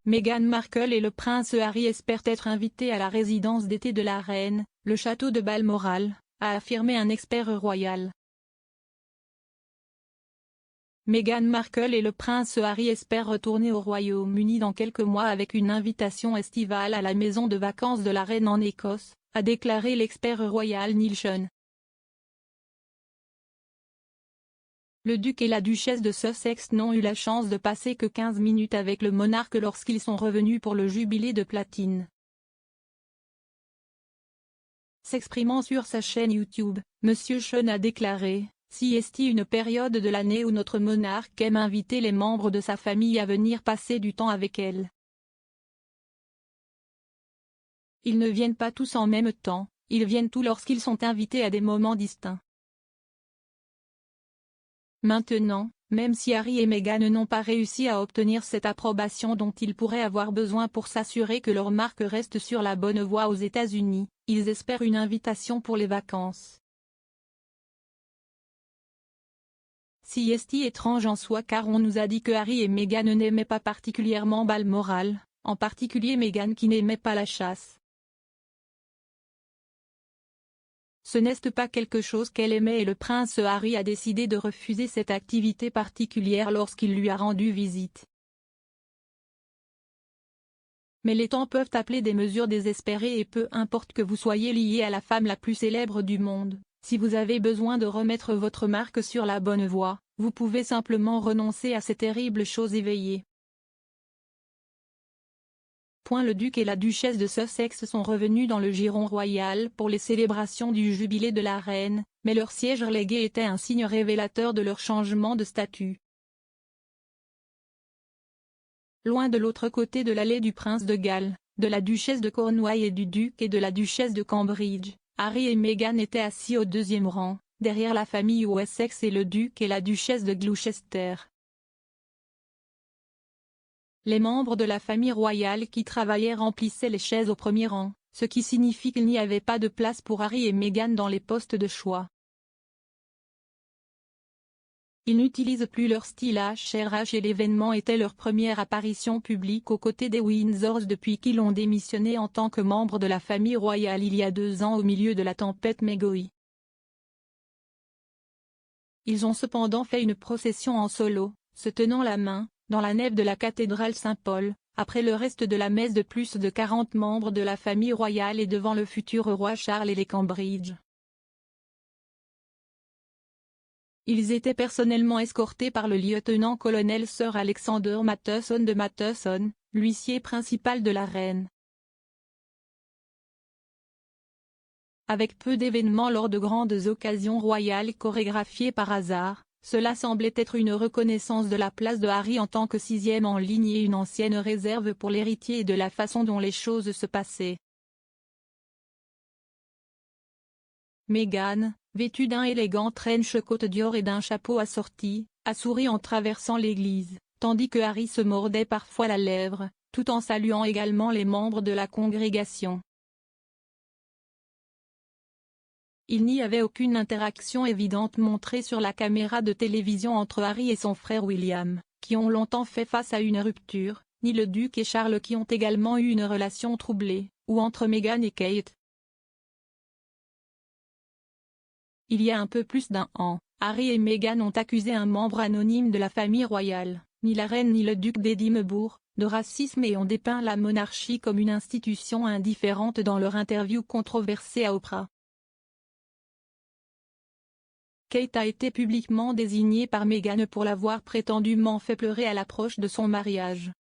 Meghan Markle et le prince Harry espèrent être invités à la résidence d'été de la reine, le château de Balmoral, a affirmé un expert royal. Meghan Markle et le prince Harry espèrent retourner au Royaume-Uni dans quelques mois avec une invitation estivale à la maison de vacances de la reine en Écosse, a déclaré l'expert royal Neil Sean. Le duc et la duchesse de Sussex n'ont eu la chance de passer que 15 minutes avec le monarque lorsqu'ils sont revenus pour le jubilé de platine. S'exprimant sur sa chaîne YouTube, M. Sean a déclaré « Si est une période de l'année où notre monarque aime inviter les membres de sa famille à venir passer du temps avec elle. Ils ne viennent pas tous en même temps, ils viennent tous lorsqu'ils sont invités à des moments distincts. » Maintenant, même si Harry et Meghan n'ont pas réussi à obtenir cette approbation dont ils pourraient avoir besoin pour s'assurer que leur marque reste sur la bonne voie aux États-Unis, ils espèrent une invitation pour les vacances. Si est étrange en soi car on nous a dit que Harry et Meghan n'aimaient pas particulièrement Balmoral, en particulier Meghan qui n'aimait pas la chasse. Ce n'est pas quelque chose qu'elle aimait et le prince Harry a décidé de refuser cette activité particulière lorsqu'il lui a rendu visite. Mais les temps peuvent appeler des mesures désespérées et peu importe que vous soyez lié à la femme la plus célèbre du monde, si vous avez besoin de remettre votre marque sur la bonne voie, vous pouvez simplement renoncer à ces terribles choses éveillées. Le duc et la duchesse de Sussex sont revenus dans le giron royal pour les célébrations du jubilé de la reine, mais leur siège relégué était un signe révélateur de leur changement de statut. Loin de l'autre côté de l'allée du prince de Galles, de la duchesse de Cornouailles et du duc et de la duchesse de Cambridge, Harry et Meghan étaient assis au deuxième rang, derrière la famille Wessex et le duc et la duchesse de Gloucester. Les membres de la famille royale qui travaillaient remplissaient les chaises au premier rang, ce qui signifie qu'il n'y avait pas de place pour Harry et Meghan dans les postes de choix. Ils n'utilisent plus leur style HRH et l'événement était leur première apparition publique aux côtés des Windsors depuis qu'ils ont démissionné en tant que membres de la famille royale il y a 2 ans au milieu de la tempête Megoi. Ils ont cependant fait une procession en solo, se tenant la main, dans la nef de la cathédrale Saint-Paul, après le reste de la messe de plus de 40 membres de la famille royale et devant le futur roi Charles et les Cambridge. Ils étaient personnellement escortés par le lieutenant-colonel Sir Alexander Matheson de Matheson, l'huissier principal de la reine. Avec peu d'événements lors de grandes occasions royales chorégraphiées par hasard, cela semblait être une reconnaissance de la place de Harry en tant que 6e en ligne et une ancienne réserve pour l'héritier et de la façon dont les choses se passaient. Meghan, vêtue d'un élégant trench coat Dior et d'un chapeau assorti, a souri en traversant l'église, tandis que Harry se mordait parfois la lèvre, tout en saluant également les membres de la congrégation. Il n'y avait aucune interaction évidente montrée sur la caméra de télévision entre Harry et son frère William, qui ont longtemps fait face à une rupture, ni le duc et Charles qui ont également eu une relation troublée, ou entre Meghan et Kate. Il y a un peu plus d'1 an, Harry et Meghan ont accusé un membre anonyme de la famille royale, ni la reine ni le duc d'Édimbourg, de racisme et ont dépeint la monarchie comme une institution indifférente dans leur interview controversée à Oprah. Kate a été publiquement désignée par Meghan pour l'avoir prétendument fait pleurer à l'approche de son mariage.